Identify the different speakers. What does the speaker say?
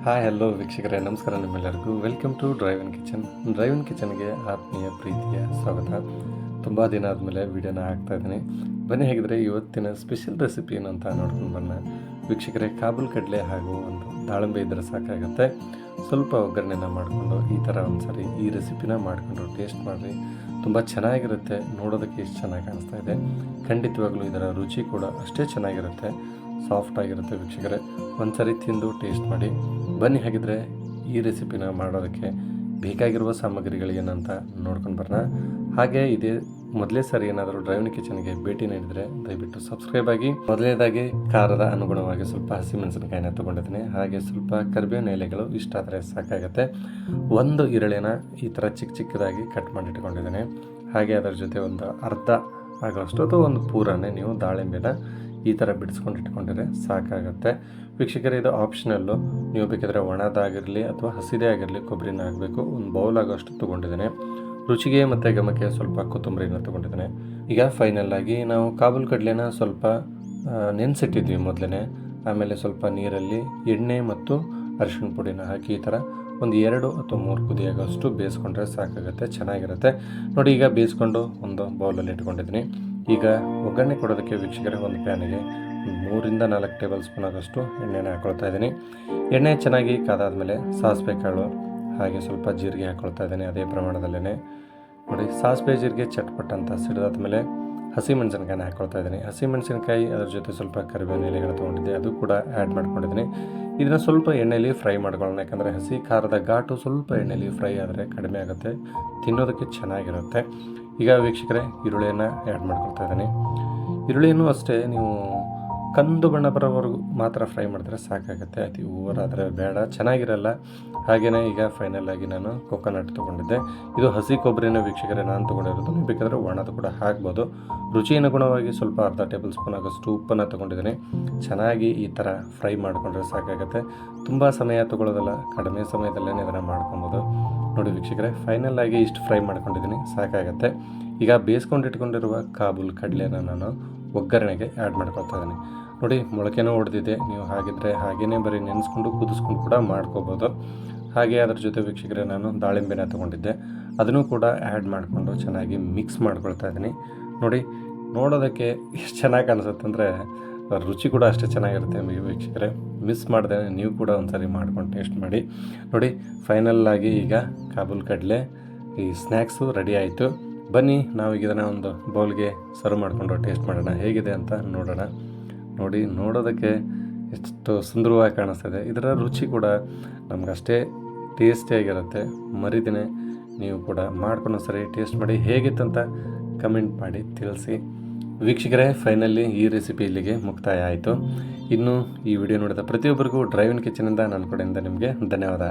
Speaker 1: Hi hello ವೀಕ್ಷಕರೇ, ನಮಸ್ಕಾರ ನಿಮ್ಮೆಲ್ಲರಿಗೂ. Welcome to drive in kitchen. Drive in ಕಿಚನ್ಗೆ ಆತ್ಮೀಯ ಪ್ರೀತಿಯ ಸ್ವಾಗತ. ತುಂಬ ದಿನ ಆದಮೇಲೆ ವೀಡಿಯೋನ ಹಾಕ್ತಾಯಿದ್ದೀನಿ. ಬನ್ನಿ ಹೇಗಿದ್ರೆ ಇವತ್ತಿನ ಸ್ಪೆಷಲ್ ರೆಸಿಪಿ ಏನು ಅಂತ ನೋಡ್ಕೊಂಡು ಬನ್ನ. ವೀಕ್ಷಕರೇ, ಕಾಬೂಲ್ ಕಡಲೆ ಹಾಗೂ ಒಂದು ದಾಳಿಂಬೆ ಇದ್ದರೆ ಸಾಕಾಗುತ್ತೆ. ಸ್ವಲ್ಪ ಒಗ್ಗರಣೆನ ಮಾಡಿಕೊಂಡು ಈ ಥರ ಒಂದು ಸಾರಿ ಈ ರೆಸಿಪಿನ ಮಾಡಿಕೊಂಡು ಟೇಸ್ಟ್ ಮಾಡಿರಿ. ತುಂಬ ಚೆನ್ನಾಗಿರುತ್ತೆ. ನೋಡೋದಕ್ಕೆ ಎಷ್ಟು ಚೆನ್ನಾಗಿ ಕಾಣಿಸ್ತಾ ಇದೆ. ಖಂಡಿತವಾಗ್ಲೂ ಇದರ ರುಚಿ ಕೂಡ ಅಷ್ಟೇ ಚೆನ್ನಾಗಿರುತ್ತೆ, ಸಾಫ್ಟ್ ಆಗಿರುತ್ತೆ. ವೀಕ್ಷಕರೇ, ಒಂದ್ಸರಿ ತಿಂದು ಟೇಸ್ಟ್ ಮಾಡಿ. ಬನ್ನಿ ಹಾಗಿದ್ರೆ ಈ ರೆಸಿಪಿನ ಮಾಡೋದಕ್ಕೆ ಬೇಕಾಗಿರುವ ಸಾಮಗ್ರಿಗಳು ಏನಂತ ನೋಡ್ಕೊಂಡು ಬರೋಣ. ಹಾಗೆ ಇದೇ ಮೊದಲೇ ಸಾರಿ ಏನಾದರೂ ಡ್ರೈವ್ ಇನ್ ಕಿಚನ್ಗೆ ಭೇಟಿ ನೀಡಿದರೆ ದಯವಿಟ್ಟು ಸಬ್ಸ್ಕ್ರೈಬ್ ಆಗಿ. ಮೊದಲನೇದಾಗಿ ಖಾರದ ಅನುಗುಣವಾಗಿ ಸ್ವಲ್ಪ ಹಸಿಮೆಣಸಿನಕಾಯಿನ ತೊಗೊಂಡಿದ್ದೀನಿ. ಹಾಗೆ ಸ್ವಲ್ಪ ಕರಿಬೇವಿನ ಎಲೆಗಳು ಇಷ್ಟ ಆದರೆ ಸಾಕಾಗುತ್ತೆ. ಒಂದು ಈರುಳ್ಳಿನ ಈ ಥರ ಚಿಕ್ಕ ಚಿಕ್ಕದಾಗಿ ಕಟ್ ಮಾಡಿ ಇಟ್ಕೊಂಡಿದ್ದೀನಿ. ಹಾಗೆ ಅದರ ಜೊತೆ ಒಂದು ಅರ್ಧ ಆಗೋಷ್ಟು ಅಥವಾ ಒಂದು ಪೂರನೇ ನೀವು ದಾಳಿಂಬೆನ ಈ ಥರ ಬಿಡಿಸ್ಕೊಂಡು ಇಟ್ಕೊಂಡಿದ್ರೆ ಸಾಕಾಗುತ್ತೆ. ವೀಕ್ಷಕರೇ, ಇದು ಆಪ್ಷನಲ್ಲು. ನೀವು ಬೇಕಾದರೆ ಒಣದಾಗಿರಲಿ ಅಥವಾ ಹಸಿದೇ ಆಗಿರಲಿ ಕೊಬ್ಬರಿನ ಆಗಬೇಕು. ಒಂದು ಬೌಲ್ ಆಗೋಷ್ಟು ತೊಗೊಂಡಿದ್ದೇನೆ. ರುಚಿಗೆ ಮತ್ತು ಘಮಕ್ಕೆ ಸ್ವಲ್ಪ ಕೊತ್ತಂಬರಿನ ತೊಗೊಂಡಿದ್ದೇನೆ. ಈಗ ಫೈನಲ್ಲಾಗಿ ನಾವು ಕಾಬೂಲ್ ಕಡಲೆನ ಸ್ವಲ್ಪ ನೆನೆಸಿಟ್ಟಿದ್ವಿ ಮೊದಲೇ. ಆಮೇಲೆ ಸ್ವಲ್ಪ ನೀರಲ್ಲಿ ಎಣ್ಣೆ ಮತ್ತು ಅರಿಶಿಣ ಪುಡಿನ ಹಾಕಿ ಈ ಥರ ಒಂದು 2 ಅಥವಾ 3 ಕುದಿಯಾಗೋಷ್ಟು ಬೇಯಿಸ್ಕೊಂಡ್ರೆ ಸಾಕಾಗುತ್ತೆ, ಚೆನ್ನಾಗಿರುತ್ತೆ. ನೋಡಿ, ಈಗ ಬೇಯಿಸ್ಕೊಂಡು ಒಂದು ಬೌಲಲ್ಲಿ ಇಟ್ಕೊಂಡಿದ್ದೀನಿ. ಈಗ ಒಗ್ಗರಣೆ ಕೊಡೋದಕ್ಕೆ ವೀಕ್ಷಕರೇ ಒಂದು ಪ್ಯಾನಿಗೆ 3 ರಿಂದ 4 ಟೇಬಲ್ ಸ್ಪೂನ್ ಆಗೋಷ್ಟು ಎಣ್ಣೆನ ಹಾಕ್ಕೊಳ್ತಾ ಇದ್ದೀನಿ. ಎಣ್ಣೆ ಚೆನ್ನಾಗಿ ಕಾದಾದಮೇಲೆ ಸಾಸಿವೆ ಕಾಳು ಹಾಗೆ ಸ್ವಲ್ಪ ಜೀರಿಗೆ ಹಾಕ್ಕೊಳ್ತಾ ಇದ್ದೀನಿ ಅದೇ ಪ್ರಮಾಣದಲ್ಲೇ. ನೋಡಿ, ಸಾಸಿವೆ ಜೀರಿಗೆ ಚಟ್ಪಟ್ ಅಂತ ಸಿಡಿದಾದ್ಮೇಲೆ ಹಸಿಮೆಣಸಿನ್ಕಾಯಿನ ಹಾಕ್ಕೊಳ್ತಾ ಇದ್ದೀನಿ. ಹಸಿಮೆಣಸಿನ್ಕಾಯಿ ಅದರ ಜೊತೆ ಸ್ವಲ್ಪ ಕರಿಬೇವಿನ ಎಲೆಗಳು ತೊಗೊಂಡಿದ್ದೆ, ಅದು ಕೂಡ ಆ್ಯಡ್ ಮಾಡ್ಕೊಂಡಿದ್ದೀನಿ. ಇದನ್ನು ಸ್ವಲ್ಪ ಎಣ್ಣೆಯಲ್ಲಿ ಫ್ರೈ ಮಾಡ್ಕೊಳ್ಳೋಣ. ಯಾಕಂದರೆ ಹಸಿ ಖಾರದ ಘಾಟು ಸ್ವಲ್ಪ ಎಣ್ಣೆಯಲ್ಲಿ ಫ್ರೈ ಆದರೆ ಕಡಿಮೆ ಆಗುತ್ತೆ, ತಿನ್ನೋದಕ್ಕೆ ಚೆನ್ನಾಗಿರುತ್ತೆ. ಈಗ ವೀಕ್ಷಕರೇ, ಈರುಳ್ಳಿಯನ್ನು ಆ್ಯಡ್ ಮಾಡ್ಕೊಳ್ತಾ ಇದ್ದೀನಿ. ಈರುಳ್ಳಿಯನ್ನು ಅಷ್ಟೇ ನೀವು ಕಂದು ಬಣ್ಣ ಬರೋವರೆಗೂ ಮಾತ್ರ ಫ್ರೈ ಮಾಡಿದ್ರೆ ಸಾಕಾಗುತ್ತೆ. ಅತಿ ಓವರ್ ಆದರೆ ಬೇಡ, ಚೆನ್ನಾಗಿರಲ್ಲ. ಹಾಗೆಯೇ ಈಗ ಫೈನಲಾಗಿ ನಾನು ಕೊಕೊನಟ್ ತೊಗೊಂಡಿದ್ದೆ. ಇದು ಹಸಿ ಕೊಬ್ಬರಿನ ವೀಕ್ಷಕರೇ ನಾನು ತೊಗೊಂಡಿರೋದು. ನೀವು ಬೇಕಾದರೆ ಒಣದು ಕೂಡ ಹಾಕ್ಬೋದು. ರುಚಿ ಅನುಗುಣವಾಗಿ ಸ್ವಲ್ಪ ಅರ್ಧ ಟೇಬಲ್ ಸ್ಪೂನ್ ಆಗೋಷ್ಟು ಉಪ್ಪನ್ನು ತೊಗೊಂಡಿದ್ದೀನಿ. ಚೆನ್ನಾಗಿ ಈ ಥರ ಫ್ರೈ ಮಾಡಿಕೊಂಡ್ರೆ ಸಾಕಾಗುತ್ತೆ. ತುಂಬ ಸಮಯ ತೊಗೊಳ್ಳೋದಲ್ಲ, ಕಡಿಮೆ ಸಮಯದಲ್ಲೇ ಇದನ್ನು ಮಾಡ್ಕೊಬೋದು. ನೋಡಿ ವೀಕ್ಷಕರೇ, ಫೈನಲಾಗಿ ಇಷ್ಟು ಫ್ರೈ ಮಾಡ್ಕೊಂಡಿದ್ದೀನಿ, ಸಾಕಾಗುತ್ತೆ. ಈಗ ಬೇಯಿಸ್ಕೊಂಡಿಟ್ಕೊಂಡಿರುವ ಕಾಬೂಲ್ ಕಡಲೆನ ನಾನು ಒಗ್ಗರಣೆಗೆ ಆ್ಯಡ್ ಮಾಡ್ಕೊಳ್ತಾ ಇದ್ದೀನಿ. ನೋಡಿ, ಮೊಳಕೆನೂ ಹೊಡೆದಿದೆ. ನೀವು ಹಾಗಿದ್ರೆ ಹಾಗೇ ಬರೀ ನೆನೆಸ್ಕೊಂಡು ಕುದಿಸ್ಕೊಂಡು ಕೂಡ ಮಾಡ್ಕೋಬೋದು. ಹಾಗೆ ಅದರ ಜೊತೆ ವೀಕ್ಷಕರೇ ನಾನು ದಾಳಿಂಬೆನ ತೊಗೊಂಡಿದ್ದೆ, ಅದನ್ನು ಕೂಡ ಆ್ಯಡ್ ಮಾಡಿಕೊಂಡು ಚೆನ್ನಾಗಿ ಮಿಕ್ಸ್ ಮಾಡ್ಕೊಳ್ತಾ ಇದ್ದೀನಿ. ನೋಡಿ, ನೋಡೋದಕ್ಕೆ ಎಷ್ಟು ಚೆನ್ನಾಗಿ ಕಾಣಿಸುತ್ತೆ ಅಂದರೆ ರುಚಿ ಕೂಡ ಅಷ್ಟೇ ಚೆನ್ನಾಗಿರುತ್ತೆ. ವೀಕ್ಷಕರೇ, ಮಿಸ್ ಮಾಡಿದೆ, ನೀವು ಕೂಡ ಒಂದ್ಸರಿ ಮಾಡ್ಕೊಂಡು ಟೇಸ್ಟ್ ಮಾಡಿ. ನೋಡಿ, ಫೈನಲ್ಲಾಗಿ ಈಗ ಕಾಬೂಲ್ ಕಡಲೆ ಈ ಸ್ನ್ಯಾಕ್ಸು ರೆಡಿ ಆಯಿತು. ಬನ್ನಿ ನಾವೀಗ ಇದನ್ನು ಒಂದು ಬೌಲ್ಗೆ ಸರ್ವ್ ಮಾಡಿಕೊಂಡು ಟೇಸ್ಟ್ ಮಾಡೋಣ, ಹೇಗಿದೆ ಅಂತ ನೋಡೋಣ. ನೋಡಿ, ನೋಡೋದಕ್ಕೆ ಎಷ್ಟು ಸುಂದರವಾಗಿ ಕಾಣಿಸ್ತಿದೆ. ಇದರ ರುಚಿ ಕೂಡ ನಮಗಷ್ಟೇ ಟೇಸ್ಟಿಯಾಗಿರುತ್ತೆ. ಮರಿದಿನೇ ನೀವು ಕೂಡ ಮಾಡ್ಕೊಂಡು ಸರಿ ಟೇಸ್ಟ್ ಮಾಡಿ, ಹೇಗಿತ್ತಂತ ಕಮೆಂಟ್ ಮಾಡಿ ತಿಳಿಸಿ. ವೀಕ್ಷಕರೇ, ಫೈನಲಿ ಈ ರೆಸಿಪಿ ಇಲ್ಲಿಗೆ ಮುಕ್ತಾಯ ಆಯಿತು. ಇನ್ನು ಈ ವಿಡಿಯೋ ನೋಡಿದ ಪ್ರತಿಯೊಬ್ಬರಿಗೂ ಡ್ರೈವ್ ಇನ್ ಕಿಚನಿಂದ ನನ್ನ ಕಡೆಯಿಂದ ನಿಮಗೆ ಧನ್ಯವಾದ.